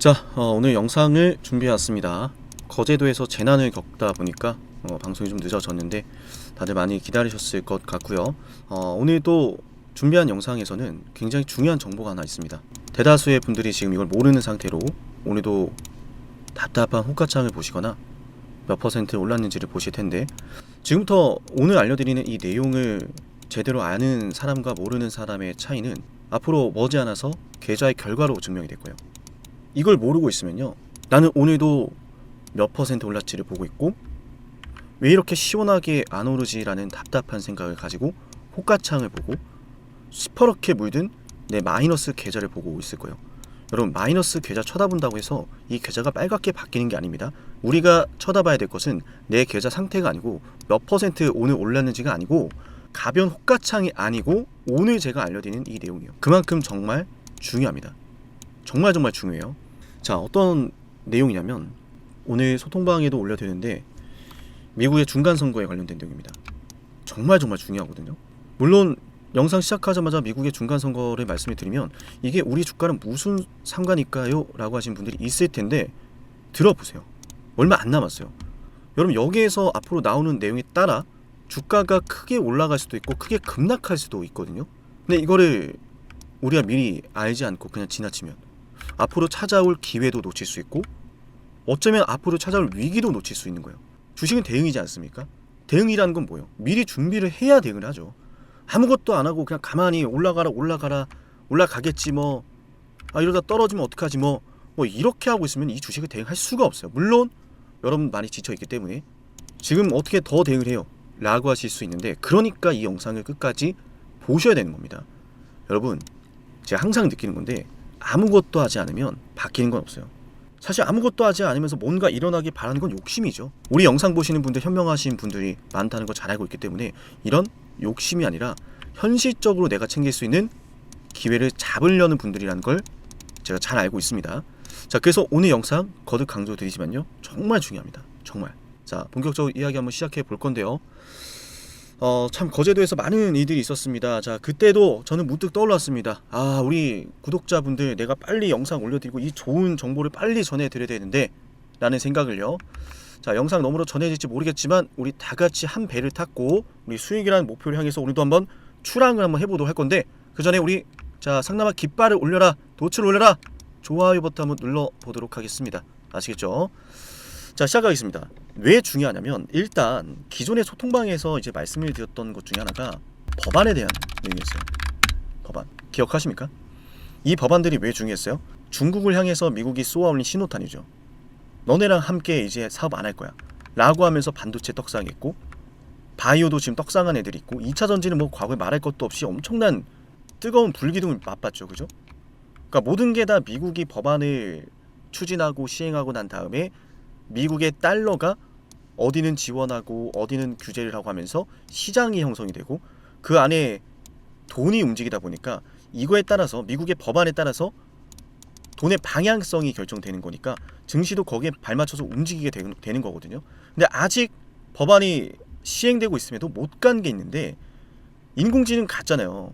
자, 오늘 영상을 준비해왔습니다. 거제도에서 재난을 겪다 보니까 방송이 좀 늦어졌는데 다들 많이 기다리셨을 것 같고요. 오늘도 준비한 영상에서는 굉장히 중요한 정보가 하나 있습니다. 대다수의 분들이 지금 이걸 모르는 상태로 오늘도 답답한 호가창을 보시거나 몇 퍼센트 올랐는지를 보실 텐데, 지금부터 오늘 알려드리는 이 내용을 제대로 아는 사람과 모르는 사람의 차이는 앞으로 머지않아서 계좌의 결과로 증명이 될 거예요. 이걸 모르고 있으면요, 나는 오늘도 몇 퍼센트 올랐지를 보고 있고 왜 이렇게 시원하게 안 오르지라는 답답한 생각을 가지고 호가창을 보고 시퍼렇게 물든 내 마이너스 계좌를 보고 있을 거예요. 여러분, 마이너스 계좌 쳐다본다고 해서 이 계좌가 빨갛게 바뀌는 게 아닙니다. 우리가 쳐다봐야 될 것은 내 계좌 상태가 아니고 몇 퍼센트 오늘 올랐는지가 아니고 가변 호가창이 아니고 오늘 제가 알려드리는 이 내용이에요. 그만큼 정말 중요합니다. 정말 중요해요. 자, 어떤 내용이냐면 오늘 소통방에도 올려드렸는데 미국의 중간선거에 관련된 내용입니다. 정말 중요하거든요. 물론 영상 시작하자마자 미국의 중간선거를 말씀을 드리면 이게 우리 주가랑 무슨 상관일까요? 라고 하신 분들이 있을 텐데 들어보세요. 얼마 안 남았어요. 여러분, 여기에서 앞으로 나오는 내용에 따라 주가가 크게 올라갈 수도 있고 크게 급락할 수도 있거든요. 근데 이거를 우리가 미리 알지 않고 그냥 지나치면 앞으로 찾아올 기회도 놓칠 수 있고 어쩌면 앞으로 찾아올 위기도 놓칠 수 있는 거예요. 주식은 대응이지 않습니까? 대응이라는 건 뭐예요? 미리 준비를 해야 대응을 하죠. 아무것도 안 하고 그냥 가만히 올라가겠지 뭐, 이러다 떨어지면 어떡하지 뭐 이렇게 하고 있으면 이 주식을 대응할 수가 없어요. 물론 여러분 많이 지쳐있기 때문에 지금 어떻게 더 대응을 해요? 라고 하실 수 있는데, 그러니까 이 영상을 끝까지 보셔야 되는 겁니다. 여러분, 제가 항상 느끼는 건데 아무것도 하지 않으면 바뀌는 건 없어요. 사실 아무것도 하지 않으면서 뭔가 일어나길 바라는 건 욕심이죠. 우리 영상 보시는 분들, 현명하신 분들이 많다는 거 잘 알고 있기 때문에 이런 욕심이 아니라 현실적으로 내가 챙길 수 있는 기회를 잡으려는 분들이라는 걸 제가 잘 알고 있습니다. 자, 그래서 오늘 영상 거듭 강조드리지만요, 정말 중요합니다. 정말. 자, 본격적으로 이야기 한번 시작해 볼 건데요. 참 거제도에서 많은 일들이 있었습니다. 자, 그때도 저는 문득 떠올랐습니다. 우리 구독자분들, 내가 빨리 영상 올려드리고 이 좋은 정보를 빨리 전해드려야 되는데 라는 생각을요. 자, 영상 너머로 전해질지 모르겠지만 우리 다같이 한 배를 탔고 우리 수익이라는 목표를 향해서 오늘도 한번 출항을 한번 해보도록 할 건데, 그 전에 우리 상남아 깃발을 올려라, 도치를 올려라, 좋아요 버튼 한번 눌러보도록 하겠습니다. 아시겠죠? 자, 시작하겠습니다. 왜 중요하냐면, 일단 기존의 소통방에서 이제 말씀을 드렸던 것 중에 하나가 법안에 대한 내용이었어요. 법안 기억하십니까? 이 법안들이 왜 중요했어요? 중국을 향해서 미국이 쏘아올린 신호탄이죠. 너네랑 함께 이제 사업 안 할 거야 라고 하면서 반도체 떡상했고, 바이오도 지금 떡상한 애들이 있고, 2차 전지는 뭐 과거에 말할 것도 없이 엄청난 뜨거운 불기둥을 맛봤죠. 그죠? 그러니까 모든 게 다 미국이 법안을 추진하고 시행하고 난 다음에 미국의 달러가 어디는 지원하고 어디는 규제를 하고 하면서 시장이 형성이 되고 그 안에 돈이 움직이다 보니까 이거에 따라서, 미국의 법안에 따라서 돈의 방향성이 결정되는 거니까 증시도 거기에 발맞춰서 움직이게 되는 거거든요. 근데 아직 법안이 시행되고 있음에도 못 간 게 있는데, 인공지능 갔잖아요.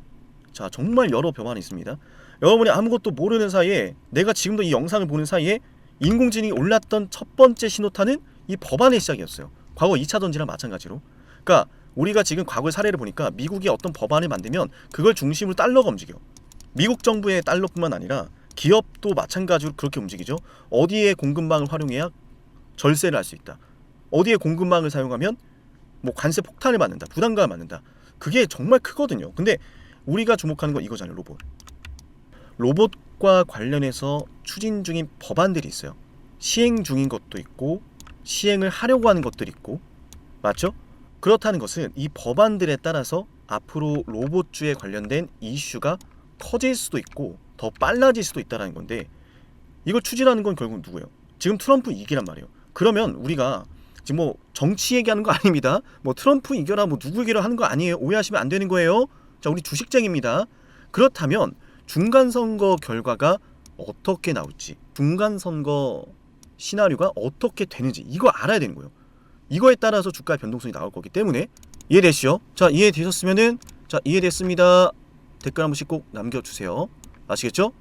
자, 정말 여러 법안이 있습니다. 여러분이 아무것도 모르는 사이에, 내가 지금도 이 영상을 보는 사이에 인공지능이 올랐던 첫 번째 신호탄은 이 법안의 시작이었어요. 과거 2차 전지랑 마찬가지로. 그러니까 우리가 지금 과거의 사례를 보니까 미국이 어떤 법안을 만들면 그걸 중심으로 달러가 움직여. 미국 정부의 달러뿐만 아니라 기업도 마찬가지로 그렇게 움직이죠. 어디에 공급망을 활용해야 절세를 할 수 있다, 어디에 공급망을 사용하면 뭐 관세 폭탄을 맞는다, 부담감을 맞는다. 그게 정말 크거든요. 근데 우리가 주목하는 건 이거잖아요. 로봇과 관련해서 추진 중인 법안들이 있어요. 시행 중인 것도 있고 시행을 하려고 하는 것들이 있고, 맞죠? 그렇다는 것은 이 법안들에 따라서 앞으로 로봇주에 관련된 이슈가 커질 수도 있고 더 빨라질 수도 있다는 건데, 이걸 추진하는 건 결국 누구예요? 지금 트럼프 이기란 말이에요. 그러면 우리가 지금 뭐 정치 얘기하는 거 아닙니다. 뭐 트럼프 이겨라, 뭐 누구 이겨라 하는 거 아니에요. 오해하시면 안 되는 거예요. 자, 우리 주식쟁입니다. 그렇다면 중간선거 결과가 어떻게 나올지, 중간선거 시나리오가 어떻게 되는지 이거 알아야 되는 거예요. 이거에 따라서 주가의 변동성이 나올 거기 때문에. 이해되시죠? 자, 이해되셨으면은, 자, 이해됐습니다 댓글 한 번씩 꼭 남겨주세요. 아시겠죠?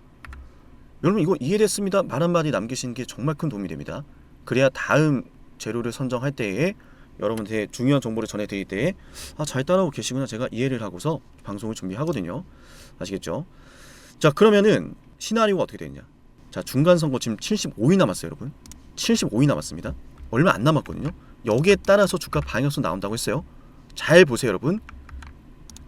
여러분 이거 이해됐습니다? 말 한마디 남기시는 게 정말 큰 도움이 됩니다. 그래야 다음 재료를 선정할 때에 여러분한테 중요한 정보를 전해드릴 때에 잘 따라오고 계시구나 제가 이해를 하고서 방송을 준비하거든요. 아시겠죠? 자, 그러면은 시나리오가 어떻게 되느냐. 자, 중간선거 지금 75일 남았어요 여러분. 75일 남았습니다. 얼마 안 남았거든요. 여기에 따라서 주가 방향성 나온다고 했어요. 잘 보세요 여러분.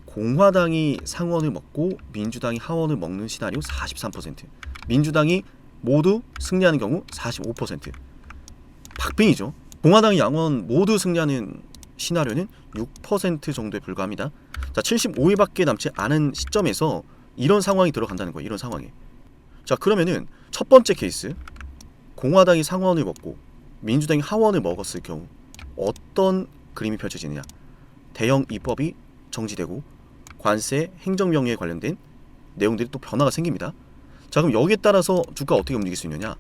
공화당이 상원을 먹고 민주당이 하원을 먹는 시나리오 43%, 민주당이 모두 승리하는 경우 45%. 박빙이죠. 공화당이 양원 모두 승리하는 시나리오는 6% 정도에 불과합니다. 자, 75일밖에 남지 않은 시점에서 이런 상황이 들어간다는 거예요. 이런 상황에. 자, 그러면은 첫 번째 케이스, 공화당이 상원을 먹고 민주당이 하원을 먹었을 경우 어떤 그림이 펼쳐지느냐. 대형 입법이 정지되고 관세, 행정명예에 관련된 내용들이 또 변화가 생깁니다. 자, 그럼 여기에 따라서 주가가 어떻게 움직일 수 있느냐.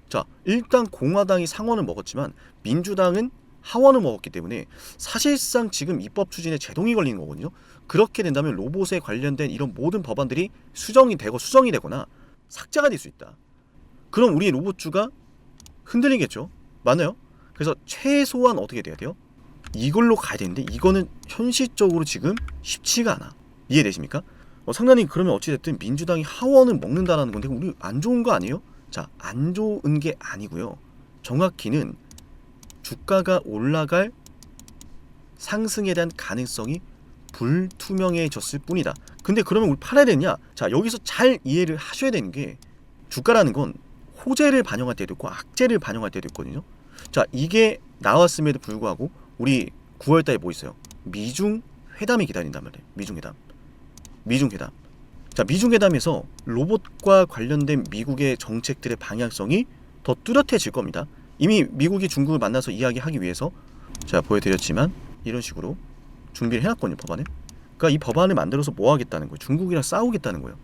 자, 일단 공화당이 상원을 먹었지만 민주당은 하원을 먹었기 때문에 사실상 지금 입법 추진에 제동이 걸리는 거거든요. 그렇게 된다면 로봇에 관련된 이런 모든 법안들이 수정이 되거나 삭제가 될 수 있다. 그럼 우리 로봇주가 흔들리겠죠. 맞나요? 그래서 최소한 어떻게 돼야 돼요? 이걸로 가야 되는데 이거는 현실적으로 지금 쉽지가 않아. 이해되십니까? 상당히 그러면 어찌됐든 민주당이 하원을 먹는다라는 건데 우리 안 좋은 거 아니에요? 자, 안 좋은 게 아니고요. 정확히는 주가가 올라갈 상승에 대한 가능성이 불투명해졌을 뿐이다. 근데 그러면 우리 팔아야 되냐? 자, 여기서 잘 이해를 하셔야 되는 게 주가라는 건 호재를 반영할 때도 있고 악재를 반영할 때도 있거든요. 자, 이게 나왔음에도 불구하고 우리 9월달에 뭐 있어요? 미중 회담이 기다린단 말이에요. 미중 회담. 자, 미중 회담에서 로봇과 관련된 미국의 정책들의 방향성이 더 뚜렷해질 겁니다. 이미 미국이 중국을 만나서 이야기하기 위해서 제가 보여드렸지만 이런 식으로 준비를 해놨거든요. 법안을. 그러니까 이 법안을 만들어서 뭐 하겠다는 거예요? 중국이랑 싸우겠다는 거예요.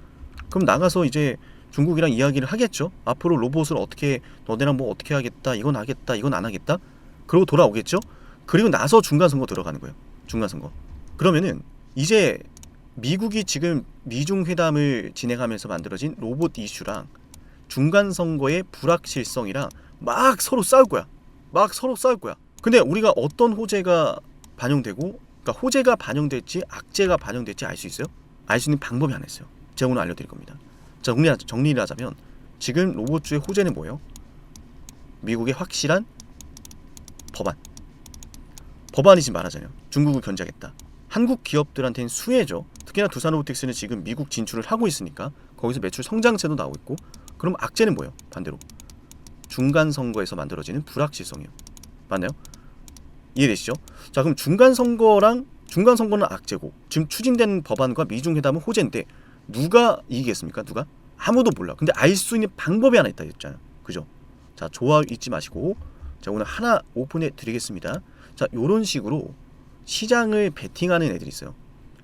그럼 나가서 이제 중국이랑 이야기를 하겠죠. 앞으로 로봇을 어떻게, 너네랑 뭐 어떻게 하겠다, 이건 하겠다, 이건 안 하겠다. 그러고 돌아오겠죠. 그리고 나서 중간선거 들어가는 거예요. 중간선거. 그러면은 이제 미국이 지금 미중 회담을 진행하면서 만들어진 로봇 이슈랑 중간선거의 불확실성이랑 막 서로 싸울 거야. 근데 우리가 어떤 호재가 반영되고, 그러니까 호재가 반영될지 악재가 반영될지 알 수 있어요? 알 수 있는 방법이 하나 있어요. 제가 오늘 알려드릴 겁니다. 자, 정리를 하자면 지금 로봇주의 호재는 뭐예요? 미국의 확실한 법안이 지금 말하잖아요. 중국을 견제하겠다. 한국 기업들한테는 수혜죠. 특히나 두산로보틱스는 지금 미국 진출을 하고 있으니까 거기서 매출 성장세도 나오고 있고. 그럼 악재는 뭐예요? 반대로 중간선거에서 만들어지는 불확실성이에요. 맞나요? 이해되시죠? 자, 그럼 중간선거는 악재고 지금 추진된 법안과 미중회담은 호재인데 누가 이기겠습니까? 누가? 아무도 몰라. 근데 알 수 있는 방법이 하나 있다 했잖아요. 그죠? 자, 좋아요 잊지 마시고 자, 오늘 하나 오픈해 드리겠습니다. 자, 요런 식으로 시장을 베팅하는 애들이 있어요.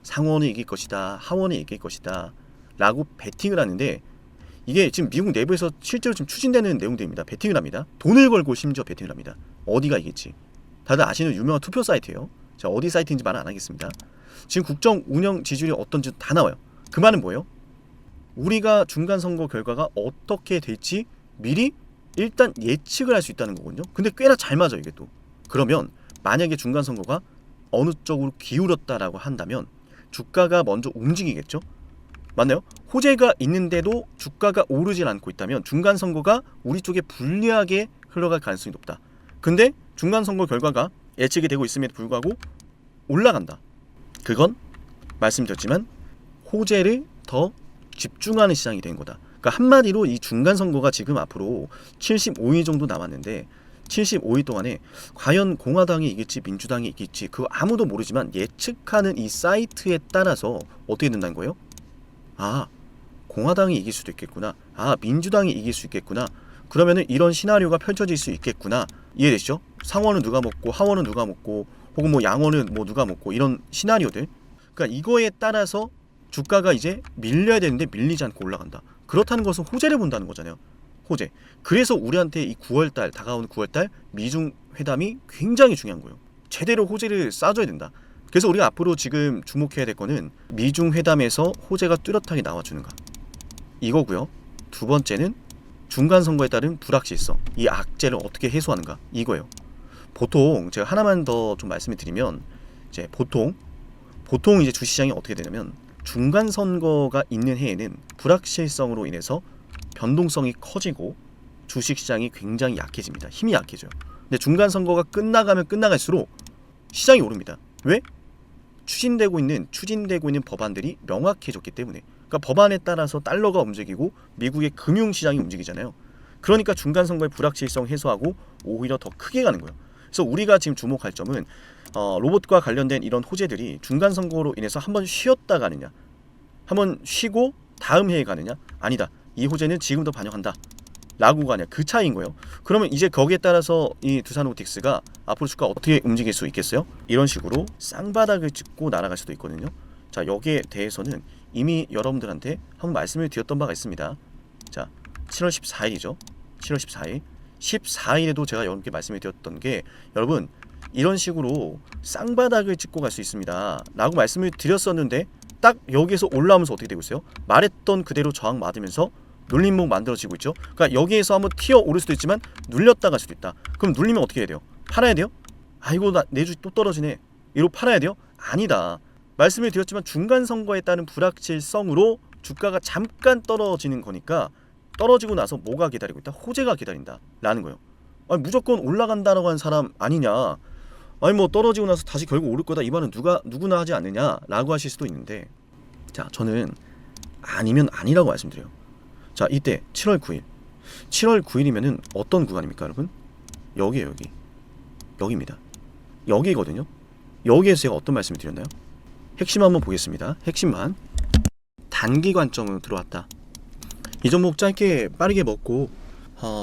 상원을 이길 것이다, 하원을 이길 것이다 라고 베팅을 하는데 이게 지금 미국 내부에서 실제로 지금 추진되는 내용들입니다. 베팅을 합니다. 돈을 걸고 심지어 베팅을 합니다. 어디가 이길지. 다들 아시는 유명한 투표 사이트예요. 자, 어디 사이트인지 말 안 하겠습니다. 지금 국정 운영 지지율이 어떤지 다 나와요. 그 말은 뭐예요? 우리가 중간선거 결과가 어떻게 될지 미리 일단 예측을 할 수 있다는 거거든요. 근데 꽤나 잘 맞아요 이게 또. 그러면 만약에 중간선거가 어느 쪽으로 기울었다라고 한다면 주가가 먼저 움직이겠죠. 맞나요? 호재가 있는데도 주가가 오르질 않고 있다면 중간선거가 우리 쪽에 불리하게 흘러갈 가능성이 높다. 근데 중간선거 결과가 예측이 되고 있음에도 불구하고 올라간다. 그건 말씀드렸지만 호재를 더 집중하는 시장이 된 거다. 그러니까 한마디로 이 중간선거가 지금 앞으로 75일 정도 남았는데 75일 동안에 과연 공화당이 이길지 민주당이 이길지 그거 아무도 모르지만 예측하는 이 사이트에 따라서 어떻게 된다는 거예요? 아, 공화당이 이길 수도 있겠구나. 아, 민주당이 이길 수 있겠구나. 그러면은 이런 시나리오가 펼쳐질 수 있겠구나. 이해되시죠? 상원은 누가 먹고 하원은 누가 먹고 혹은 뭐 양원은 뭐 누가 먹고 이런 시나리오들. 그러니까 이거에 따라서 주가가 이제 밀려야 되는데 밀리지 않고 올라간다. 그렇다는 것은 호재를 본다는 거잖아요. 호재. 그래서 우리한테 이 9월달, 다가오는 9월달 미중 회담이 굉장히 중요한 거예요. 제대로 호재를 쏴줘야 된다. 그래서 우리가 앞으로 지금 주목해야 될 거는 미중 회담에서 호재가 뚜렷하게 나와주는가. 이거고요. 두 번째는 중간 선거에 따른 불확실성, 이 악재를 어떻게 해소하는가 이거예요. 보통 제가 하나만 더 좀 말씀을 드리면 이제 보통 이제 주시장이 어떻게 되냐면 중간 선거가 있는 해에는 불확실성으로 인해서 변동성이 커지고 주식시장이 굉장히 약해집니다. 힘이 약해져요. 근데 중간 선거가 끝나가면 끝나갈수록 시장이 오릅니다. 왜? 추진되고 있는 법안들이 명확해졌기 때문에. 그러니까 법안에 따라서 달러가 움직이고 미국의 금융시장이 움직이잖아요. 그러니까 중간 선거의 불확실성 해소하고 오히려 더 크게 가는 거예요. 그래서 우리가 지금 주목할 점은 로봇과 관련된 이런 호재들이 중간 선거로 인해서 한번 쉬었다 가느냐, 한번 쉬고 다음 해에 가느냐, 아니다, 이 호재는 지금도 반영한다 라고 가냐, 그 차이인 거예요. 그러면 이제 거기에 따라서 이 두산로보틱스가 앞으로 주가 어떻게 움직일 수 있겠어요? 이런 식으로 쌍바닥을 찍고 날아갈 수도 있거든요. 자, 여기에 대해서는 이미 여러분들한테 한번 말씀을 드렸던 바가 있습니다. 자, 7월 14일이죠. 7월 14일 14일에도 제가 여러분께 말씀을 드렸던 게, 여러분 이런 식으로 쌍바닥을 찍고 갈 수 있습니다 라고 말씀을 드렸었는데, 딱 여기에서 올라오면서 어떻게 되고 있어요? 말했던 그대로 저항 맞으면서 눌림목 만들어지고 있죠. 그러니까 여기에서 한번 튀어 오를 수도 있지만 눌렸다 갈 수도 있다. 그럼 눌리면 어떻게 해야 돼요? 팔아야 돼요? 아이고, 내 주식 또 떨어지네, 이로 팔아야 돼요? 아니다. 말씀을 드렸지만 중간 선거에 따른 불확실성으로 주가가 잠깐 떨어지는 거니까, 떨어지고 나서 뭐가 기다리고 있다? 호재가 기다린다 라는 거예요. 아니, 무조건 올라간다라고 하는 사람 아니냐, 아니 뭐 떨어지고 나서 다시 결국 오를 거다, 이 말은 누구나 하지 않느냐 라고 하실 수도 있는데, 자, 저는 아니면 아니라고 말씀드려요. 자, 이때 7월 9일이면은 어떤 구간입니까 여러분? 여기에요. 여기입니다. 여기거든요. 여기에서 제가 어떤 말씀을 드렸나요? 핵심 한번 보겠습니다. 핵심만. 단기 관점으로 들어왔다. 이 종목 짧게 빠르게 먹고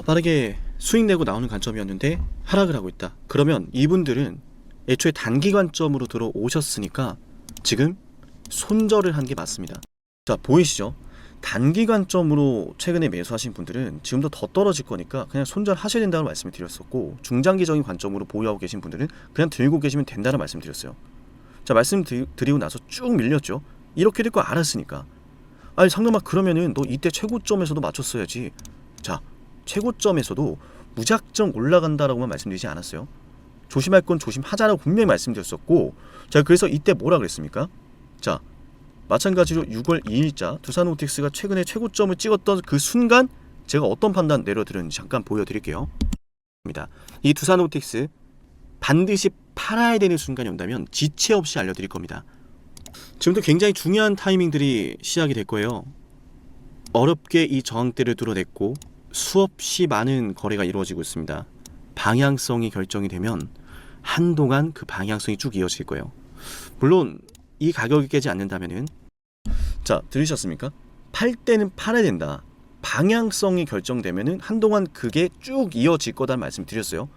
빠르게 수익 내고 나오는 관점이었는데 하락을 하고 있다. 그러면 이분들은 애초에 단기 관점으로 들어오셨으니까 지금 손절을 한 게 맞습니다. 자, 보이시죠? 단기 관점으로 최근에 매수하신 분들은 지금도 더 떨어질 거니까 그냥 손절하셔야 된다는 말씀을 드렸었고, 중장기적인 관점으로 보유하고 계신 분들은 그냥 들고 계시면 된다는 말씀 드렸어요. 자, 말씀 드리고 나서 쭉 밀렸죠. 이렇게 될 거 알았으니까. 아니 상담아, 그러면은 너 이때 최고점에서도 맞췄어야지. 자, 최고점에서도 무작정 올라간다라고만 말씀드리지 않았어요. 조심할 건 조심하자라고 분명히 말씀드렸었고, 자, 그래서 이때 뭐라 그랬습니까? 자, 마찬가지로 6월 2일자 두산로보틱스가 최근에 최고점을 찍었던 그 순간 제가 어떤 판단 내려드렸는지 잠깐 보여드릴게요. 이 두산로보틱스 반드시 팔아야 되는 순간이 온다면 지체 없이 알려드릴 겁니다. 지금도 굉장히 중요한 타이밍들이 시작이 될 거예요. 어렵게 이 저항대를 뚫어냈고 수없이 많은 거래가 이루어지고 있습니다. 방향성이 결정이 되면 한동안 그 방향성이 쭉 이어질 거예요. 물론 이 가격이 깨지 않는다면은, 자, 들으셨습니까? 팔 때는 팔아야 된다. 방향성이 결정되면은 한동안 그게 쭉 이어질 거다는 말씀 드렸어요.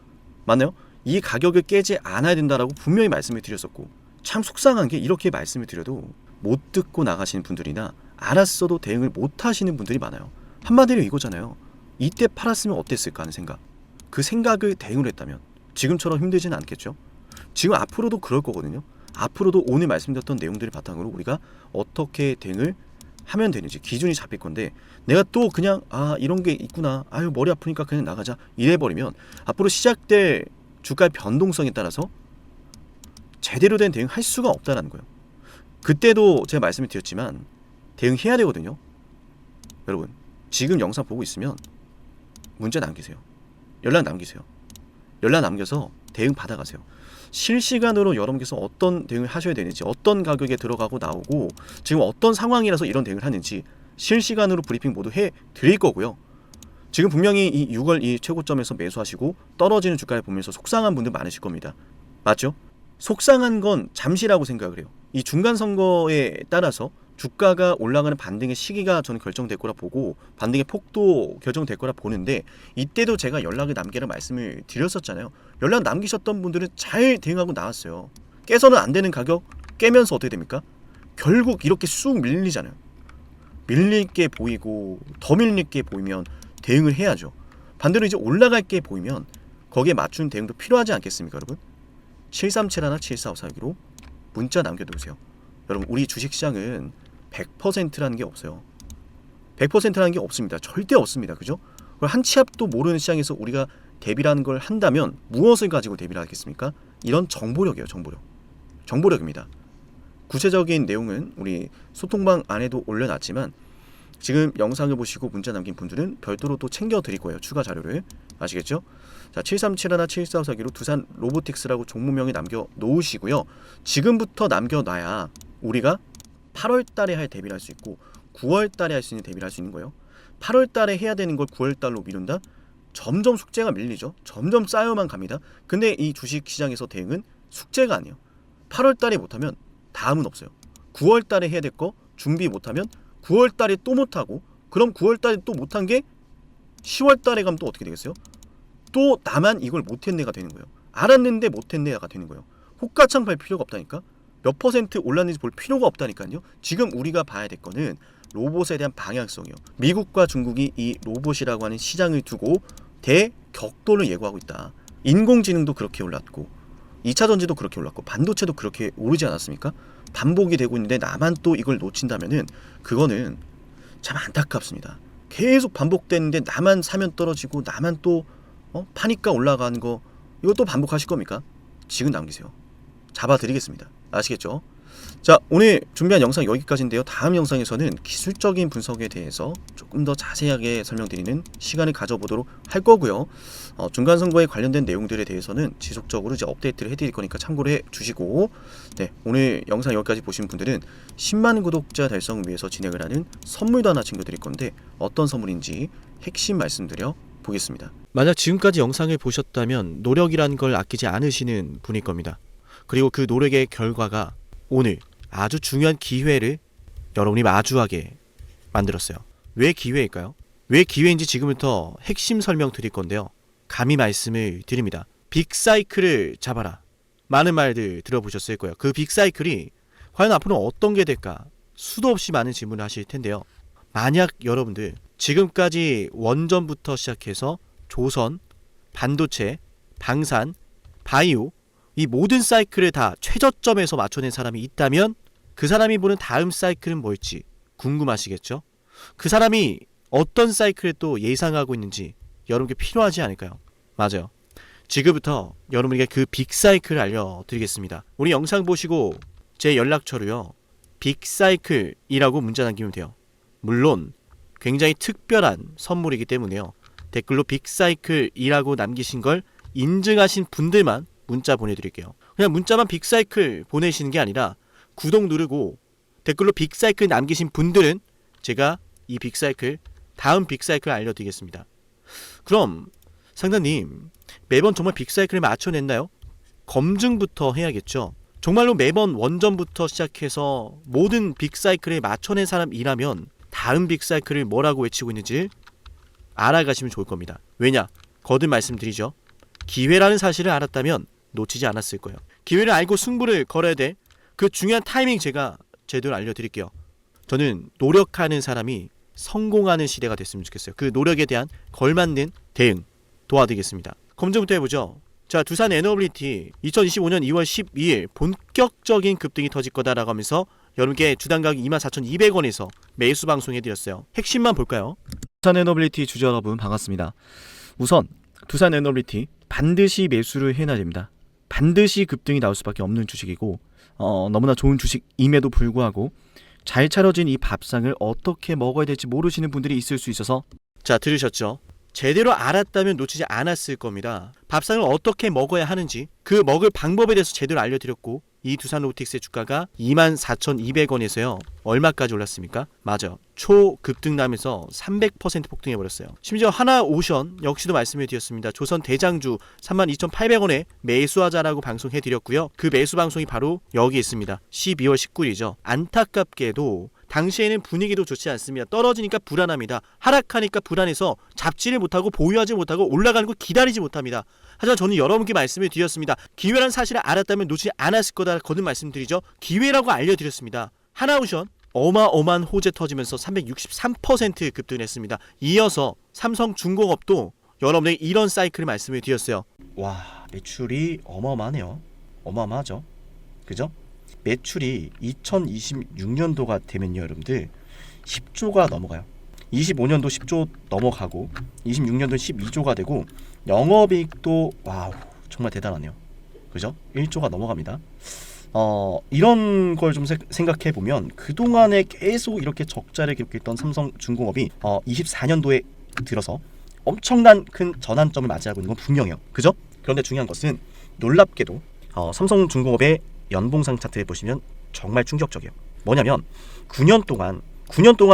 맞나요? 이 가격을 깨지 않아야 된다라고 분명히 말씀을 드렸었고, 참 속상한 게 이렇게 말씀을 드려도 못 듣고 나가시는 분들이나 알았어도 대응을 못 하시는 분들이 많아요. 한마디로 이거잖아요. 이때 팔았으면 어땠을까 하는 생각. 그 생각을 대응을 했다면 지금처럼 힘들지는 않겠죠. 지금 앞으로도 그럴 거거든요. 앞으로도 오늘 말씀드렸던 내용들을 바탕으로 우리가 어떻게 대응을 하면 되는지 기준이 잡힐 건데, 내가 또 그냥 이런 게 있구나, 아유 머리 아프니까 그냥 나가자 이래버리면 앞으로 시작될 주가의 변동성에 따라서 제대로 된 대응 할 수가 없다는 거예요. 그때도 제가 말씀을 드렸지만 대응해야 되거든요. 여러분 지금 영상 보고 있으면 문자 남기세요. 연락 남기세요. 연락 남겨서 대응 받아가세요. 실시간으로 여러분께서 어떤 대응을 하셔야 되는지, 어떤 가격에 들어가고 나오고 지금 어떤 상황이라서 이런 대응을 하는지 실시간으로 브리핑 모두 해 드릴 거고요. 지금 분명히 이 6월 이 최고점에서 매수하시고 떨어지는 주가를 보면서 속상한 분들 많으실 겁니다. 맞죠? 속상한 건 잠시라고 생각을 해요. 이 중간 선거에 따라서 주가가 올라가는 반등의 시기가 저는 결정될 거라 보고, 반등의 폭도 결정될 거라 보는데, 이때도 제가 연락을 남기라 말씀을 드렸었잖아요. 연락 남기셨던 분들은 잘 대응하고 나왔어요. 깨서는 안 되는 가격 깨면서 어떻게 됩니까? 결국 이렇게 쑥 밀리잖아요. 밀릴 게 보이고 더 밀릴 게 보이면 대응을 해야죠. 반대로 이제 올라갈 게 보이면 거기에 맞춘 대응도 필요하지 않겠습니까 여러분? 7371 7454로 문자 남겨두세요. 여러분 우리 주식시장은 100%라는 게 없어요. 100%라는 게 없습니다. 절대 없습니다. 그죠? 그걸 한 치 앞도 모르는 시장에서 우리가 대비라는 걸 한다면 무엇을 가지고 대비를 하겠습니까? 이런 정보력이에요. 정보력입니다. 구체적인 내용은 우리 소통방 안에도 올려놨지만 지금 영상을 보시고 문자 남긴 분들은 별도로 또 챙겨드릴 거예요. 추가 자료를. 아시겠죠? 자, 7371 7454기로 두산 로보틱스라고 종목명에 남겨놓으시고요. 지금부터 남겨놔야 우리가 8월 달에 할 대비를 할 수 있고 9월 달에 할 수 있는 대비를 할 수 있는 거예요. 8월 달에 해야 되는 걸 9월 달로 미룬다? 점점 숙제가 밀리죠. 점점 쌓여만 갑니다. 근데 이 주식 시장에서 대응은 숙제가 아니에요. 8월 달에 못하면 다음은 없어요. 9월 달에 해야 될 거 준비 못하면 9월 달에 또 못하고, 그럼 9월 달에 또 못한 게 10월 달에 가면 또 어떻게 되겠어요? 또 나만 이걸 못했네가 되는 거예요. 알았는데 못했네가 되는 거예요. 호가창 볼 필요가 없다니까. 몇 퍼센트 올랐는지 볼 필요가 없다니까요. 지금 우리가 봐야 될 거는 로봇에 대한 방향성이요. 미국과 중국이 이 로봇이라고 하는 시장을 두고 대격돌을 예고하고 있다. 인공지능도 그렇게 올랐고 2차 전지도 그렇게 올랐고 반도체도 그렇게 오르지 않았습니까? 반복이 되고 있는데 나만 또 이걸 놓친다면은 그거는 참 안타깝습니다. 계속 반복되는데 나만 사면 떨어지고 나만 또 파니까 올라가는 거, 이것도 반복하실 겁니까? 지금 남기세요. 잡아드리겠습니다. 아시겠죠? 자, 오늘 준비한 영상 여기까지인데요. 다음 영상에서는 기술적인 분석에 대해서 조금 더 자세하게 설명드리는 시간을 가져보도록 할 거고요. 중간 선거에 관련된 내용들에 대해서는 지속적으로 이제 업데이트를 해드릴 거니까 참고를 해주시고, 네, 오늘 영상 여기까지 보신 분들은 10만 구독자 달성을 위해서 진행을 하는 선물도 하나 챙겨드릴 건데 어떤 선물인지 핵심 말씀드려 보겠습니다. 만약 지금까지 영상을 보셨다면 노력이라는 걸 아끼지 않으시는 분일 겁니다. 그리고 그 노력의 결과가 오늘 아주 중요한 기회를 여러분이 마주하게 만들었어요. 왜 기회일까요? 왜 기회인지 지금부터 핵심 설명 드릴 건데요. 감히 말씀을 드립니다. 빅사이클을 잡아라. 많은 말들 들어보셨을 거예요. 그 빅사이클이 과연 앞으로 어떤 게 될까? 수도 없이 많은 질문을 하실 텐데요. 만약 여러분들 지금까지 원전부터 시작해서 조선, 반도체, 방산, 바이오, 이 모든 사이클을 다 최저점에서 맞춰낸 사람이 있다면 그 사람이 보는 다음 사이클은 뭘지 궁금하시겠죠? 그 사람이 어떤 사이클을 또 예상하고 있는지 여러분께 필요하지 않을까요? 맞아요. 지금부터 여러분에게 그 빅사이클을 알려드리겠습니다. 우리 영상 보시고 제 연락처로요. 빅사이클이라고 문자 남기면 돼요. 물론 굉장히 특별한 선물이기 때문에요. 댓글로 빅사이클이라고 남기신 걸 인증하신 분들만 문자 보내드릴게요. 그냥 문자만 빅사이클 보내시는 게 아니라 구독 누르고 댓글로 빅사이클 남기신 분들은 제가 이 빅사이클, 다음 빅사이클 알려드리겠습니다. 그럼 상담님, 매번 정말 빅사이클을 맞춰냈나요? 검증부터 해야겠죠. 정말로 매번 원전부터 시작해서 모든 빅사이클에 맞춰낸 사람이라면 다음 빅사이클을 뭐라고 외치고 있는지 알아가시면 좋을 겁니다. 왜냐? 거듭 말씀드리죠. 기회라는 사실을 알았다면 놓치지 않았을 거예요. 기회를 알고 승부를 걸어야 돼. 그 중요한 타이밍 제가 제대로 알려드릴게요. 저는 노력하는 사람이 성공하는 시대가 됐으면 좋겠어요. 그 노력에 대한 걸맞는 대응 도와드리겠습니다. 검증부터 해보죠. 자, 두산 에너빌리티 2025년 2월 12일 본격적인 급등이 터질 거다라고 하면서 여러분께 주당 가격 24,200원에서 매수 방송해드렸어요. 핵심만 볼까요? 두산 에너빌리티 주주 여러분 반갑습니다. 우선 두산 에너빌리티 반드시 매수를 해놔야 됩니다. 반드시 급등이 나올 수밖에 없는 주식이고 너무나 좋은 주식임에도 불구하고 잘 차려진 이 밥상을 어떻게 먹어야 될지 모르시는 분들이 있을 수 있어서, 자, 들으셨죠? 제대로 알았다면 놓치지 않았을 겁니다. 밥상을 어떻게 먹어야 하는지 그 먹을 방법에 대해서 제대로 알려드렸고, 이 두산 로보틱스의 주가가 24,200원에서요 얼마까지 올랐습니까? 맞아, 초급등 나면서 300% 폭등해버렸어요. 심지어 하나오션 역시도 말씀해드렸습니다. 조선 대장주 32,800원에 매수하자라고 방송해드렸고요. 그 매수 방송이 바로 여기 있습니다. 12월 19일이죠. 안타깝게도 당시에는 분위기도 좋지 않습니다. 떨어지니까 불안합니다. 하락하니까 불안해서 잡지를 못하고 보유하지 못하고 올라가는 거 기다리지 못합니다. 하지만 저는 여러분께 말씀을 드렸습니다. 기회란 사실을 알았다면 놓치지 않았을 거다 거듭 말씀드리죠. 기회라고 알려드렸습니다. 하나오션 어마어마한 호재 터지면서 363% 급등했습니다. 이어서 삼성중공업도 여러분에게 이런 사이클을 말씀을 드렸어요. 와, 매출이 어마어마하네요. 어마어마하죠. 그죠? 매출이 2026년도가 되면요 여러분들 10조가 넘어가요. 25년도 10조 넘어가고 26년도 12조가 되고 영업이익도 와우 정말 대단하네요. 그죠? 1조가 넘어갑니다. 이런 걸 좀 생각해 보면 그동안에 계속 이렇게 적자를 기록했던 삼성중공업이 24년도에 들어서 엄청난 큰 전환점을 맞이하고 있는 건 분명해요. 그죠? 그런데 중요한 것은 놀랍게도 삼성중공업의 연봉상 차트에 보시면 정말 충격적이에요. 뭐냐면 9년 동안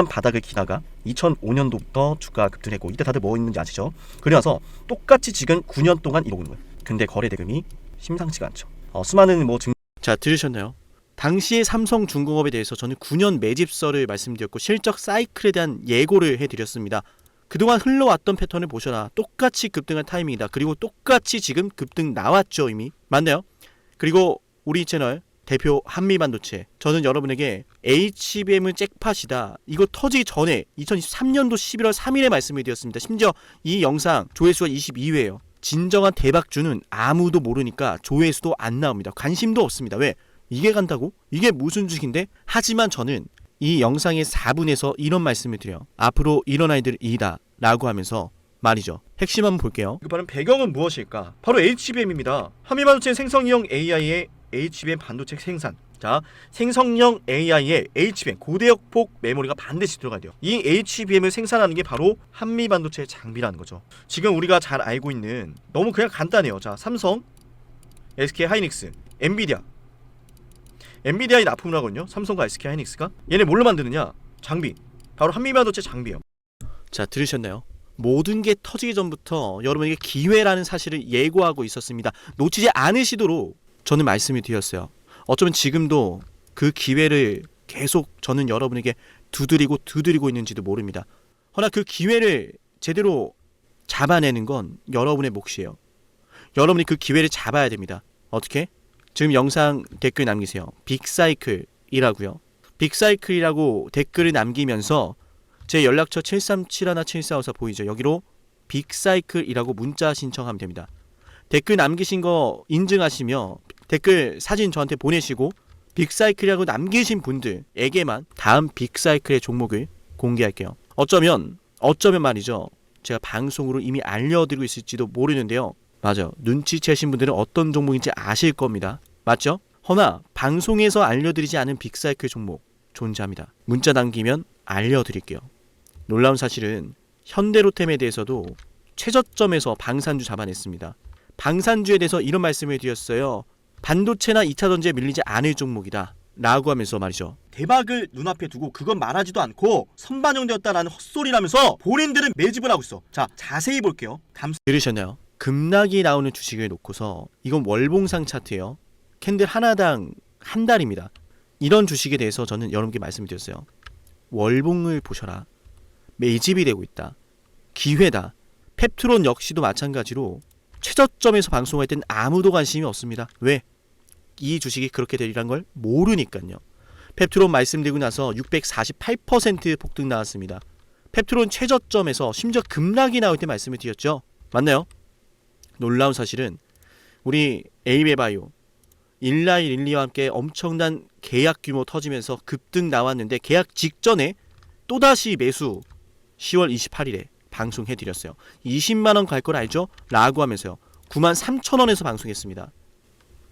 바닥을 기다가 2005년도부터 주가가 급등했고 이때 다들 뭐 있는지 아시죠? 그래서 똑같이 지금 9년 동안 이러고 있는 거예요. 근데 거래 대금이 심상치가 않죠. 수많은 자, 들으셨나요? 당시의 삼성중공업에 대해서 저는 9년 매집설을 말씀드렸고 실적 사이클에 대한 예고를 해드렸습니다. 그동안 흘러왔던 패턴을 보셔라. 똑같이 급등한 타이밍이다. 그리고 똑같이 지금 급등 나왔죠 이미. 맞나요? 그리고 우리 채널 대표 한미반도체, 저는 여러분에게 HBM은 잭팟이다. 이거 터지기 전에 2023년도 11월 3일에 말씀을 드렸습니다. 심지어 이 영상 조회수가 22회예요. 진정한 대박주는 아무도 모르니까 조회수도 안 나옵니다. 관심도 없습니다. 왜? 이게 간다고? 이게 무슨 주식인데? 하지만 저는 이 영상의 4분에서 이런 말씀을 드려요. 앞으로 이런 아이들 이다 라고 하면서 말이죠. 핵심 한번 볼게요. 그 바로 배경은 무엇일까? 바로 HBM입니다. 한미반도체 생성형 AI의 HBM 반도체 생산. 자, 생성형 AI의 HBM 고대역폭 메모리가 반드시 들어가야 돼요. 이 HBM을 생산하는 게 바로 한미반도체 장비라는 거죠. 지금 우리가 잘 알고 있는 너무 그냥 간단해요. 자, 삼성, SK 하이닉스, 엔비디아의 납품을 하거든요. 삼성과 SK 하이닉스가. 얘네 뭘로 만드느냐? 장비. 바로 한미반도체 장비예요. 자, 들으셨나요? 모든 게 터지기 전부터 여러분에게 기회라는 사실을 예고하고 있었습니다. 놓치지 않으시도록 저는 말씀을 드렸어요. 어쩌면 지금도 그 기회를 계속 저는 여러분에게 두드리고 있는지도 모릅니다. 허나 그 기회를 제대로 잡아내는 건 여러분의 몫이에요. 여러분이 그 기회를 잡아야 됩니다. 어떻게? 지금 영상 댓글 남기세요. 빅사이클이라고요. 빅사이클이라고 댓글을 남기면서 제 연락처 737-7454 보이죠? 여기로 빅사이클이라고 문자 신청하면 됩니다. 댓글 남기신 거 인증하시며 댓글 사진 저한테 보내시고 빅사이클이라고 남기신 분들에게만 다음 빅사이클의 종목을 공개할게요. 어쩌면 말이죠. 제가 방송으로 이미 알려드리고 있을지도 모르는데요. 맞아요. 눈치채신 분들은 어떤 종목인지 아실 겁니다. 맞죠? 허나 방송에서 알려드리지 않은 빅사이클 종목 존재합니다. 문자 남기면 알려드릴게요. 놀라운 사실은 현대로템에 대해서도 최저점에서 방산주 잡아냈습니다. 방산주에 대해서 이런 말씀을 드렸어요. 반도체나 2차전지에 밀리지 않을 종목이다 라고 하면서 말이죠. 대박을 눈앞에 두고 그건 말하지도 않고 선반영되었다라는 헛소리라면서 본인들은 매집을 하고 있어. 자, 자세히 볼게요. 들으셨나요? 급락이 나오는 주식을 놓고서 이건 월봉상 차트예요. 캔들 하나당 한 달입니다. 이런 주식에 대해서 저는 여러분께 말씀드렸어요. 월봉을 보셔라. 매집이 되고 있다. 기회다. 펩트론 역시도 마찬가지로 최저점에서 방송할 땐 아무도 관심이 없습니다. 왜? 이 주식이 그렇게 되리란 걸 모르니까요. 펩트론 말씀드리고 나서 648% 폭등 나왔습니다. 펩트론 최저점에서 심지어 급락이 나올 때 말씀을 드렸죠. 맞나요? 놀라운 사실은 우리 에이베바이오, 일라이릴리와 함께 엄청난 계약 규모 터지면서 급등 나왔는데 계약 직전에 또다시 매수 10월 28일에 방송해드렸어요. 20만원 갈 걸 알죠? 라고 하면서요. 93,000원에서 방송했습니다.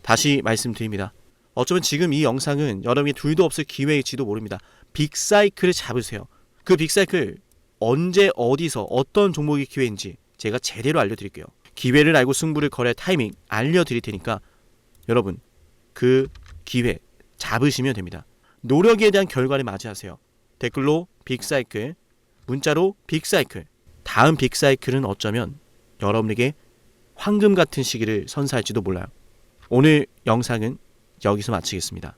다시 말씀드립니다. 어쩌면 지금 이 영상은 여러분이 둘도 없을 기회일지도 모릅니다. 빅사이클을 잡으세요. 그 빅사이클 언제 어디서 어떤 종목이 기회인지 제가 제대로 알려드릴게요. 기회를 알고 승부를 걸을 타이밍 알려드릴 테니까 여러분 그 기회 잡으시면 됩니다. 노력에 대한 결과를 맞이하세요. 댓글로 빅사이클, 문자로 빅사이클. 다음 빅사이클은 어쩌면 여러분에게 황금 같은 시기를 선사할지도 몰라요. 오늘 영상은 여기서 마치겠습니다.